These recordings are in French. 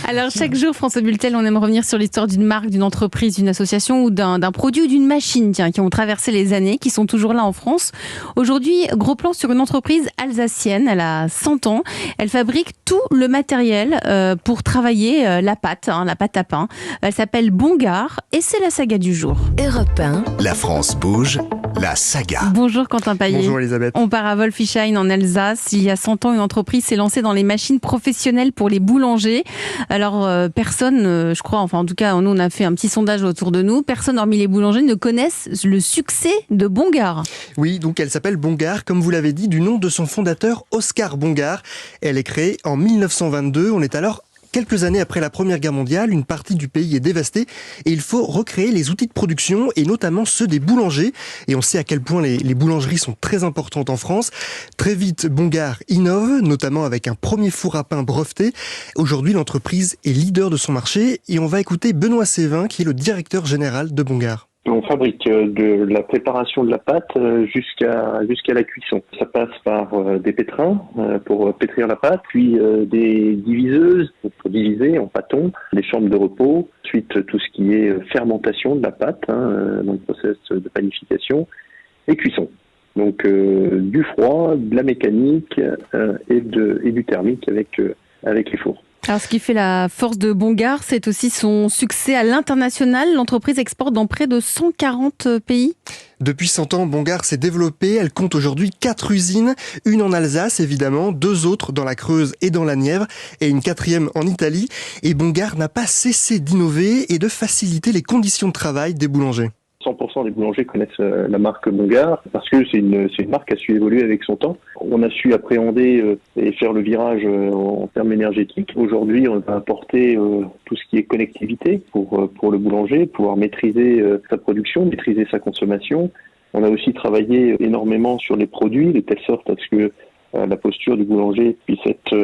Alors chaque jour, François Bultel, on aime revenir sur l'histoire d'une marque, d'une entreprise, d'une association ou d'un produit ou d'une machine qui ont traversé les années, qui sont toujours là en France. Aujourd'hui, gros plan sur une entreprise alsacienne, elle a 100 ans. Elle fabrique tout le matériel pour travailler la pâte à pain. Elle s'appelle Bongard et c'est la saga du jour. Europe 1. La France bouge, la saga. Bonjour Quentin Paillet. Bonjour Elisabeth. On part à Wolfisheim en Alsace. Il y a 100 ans, une entreprise s'est lancée dans les machines professionnelles pour les boulangers. Alors personne, je crois, enfin en tout cas nous on a fait un petit sondage autour de nous, personne hormis les boulangers ne connaissent le succès de Bongard. Oui, donc elle s'appelle Bongard, comme vous l'avez dit, du nom de son fondateur Oskar Bongard. Elle est créée en 1922, on est alors quelques années après la Première Guerre mondiale, une partie du pays est dévastée et il faut recréer les outils de production et notamment ceux des boulangers. Et on sait à quel point les boulangeries sont très importantes en France. Très vite, Bongard innove, notamment avec un premier four à pain breveté. Aujourd'hui, l'entreprise est leader de son marché et on va écouter Benoît Sévin qui est le directeur général de Bongard. On fabrique de la préparation de la pâte jusqu'à la cuisson. Ça passe par des pétrins pour pétrir la pâte, puis des diviseuses pour diviser en pâtons, des chambres de repos, ensuite tout ce qui est fermentation de la pâte, dans le process de panification, et cuisson. Donc du froid, de la mécanique et du thermique avec les fours. Alors, ce qui fait la force de Bongard, c'est aussi son succès à l'international. L'entreprise exporte dans près de 140 pays. Depuis 100 ans, Bongard s'est développée. Elle compte aujourd'hui 4 usines. Une en Alsace, évidemment, 2 autres dans la Creuse et dans la Nièvre, et une 4e en Italie. Et Bongard n'a pas cessé d'innover et de faciliter les conditions de travail des boulangers. 100% des boulangers connaissent la marque Bongard parce que c'est une marque qui a su évoluer avec son temps. On a su appréhender et faire le virage en termes énergétiques. Aujourd'hui, on va apporter tout ce qui est connectivité pour le boulanger, pouvoir maîtriser sa production, maîtriser sa consommation. On a aussi travaillé énormément sur les produits, de telle sorte à ce que la posture du boulanger puisse être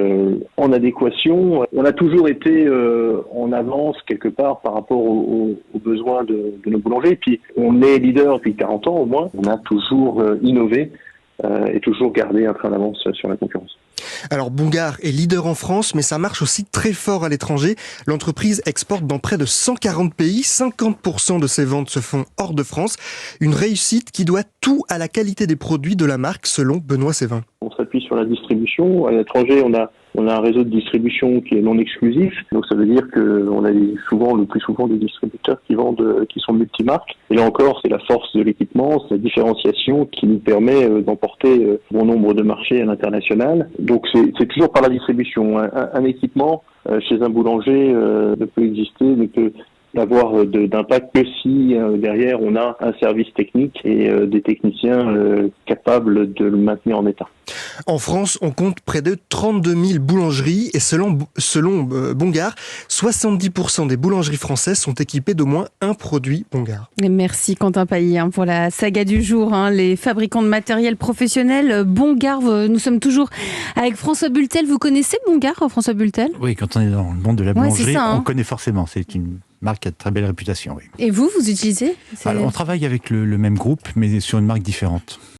en adéquation. On a toujours été en avance quelque part par rapport aux besoins de nos boulangers. Et puis on est leader depuis 40 ans au moins. On a toujours innové et toujours gardé un train d'avance sur la concurrence. Alors Bongard est leader en France, mais ça marche aussi très fort à l'étranger. L'entreprise exporte dans près de 140 pays, 50% de ses ventes se font hors de France. Une réussite qui doit tout à la qualité des produits de la marque, selon Benoît Sévin. On s'appuie sur la distribution. À l'étranger, on a un réseau de distribution qui est non exclusif. Donc ça veut dire qu'on a le plus souvent des distributeurs qui sont multimarques. Et là encore, c'est la force de l'équipement, c'est la différenciation qui nous permet d'emporter bon nombre de marchés à l'international. Donc c'est toujours par la distribution. Un équipement chez un boulanger ne peut exister, ne peut avoir d'impact que si derrière on a un service technique et des techniciens capables de le maintenir en état. En France, on compte près de 32 000 boulangeries et selon Bongard, 70% des boulangeries françaises sont équipées d'au moins un produit Bongard. Et merci Quentin Paillet pour la saga du jour. Les fabricants de matériel professionnel, Bongard, nous sommes toujours avec François Bultel. Vous connaissez Bongard, François Bultel ? Oui, quand on est dans le monde de la boulangerie, c'est ça, on connaît forcément. C'est une marque qui a de très belle réputation. Oui. Et vous utilisez ? Alors, on travaille avec le même groupe, mais sur une marque différente.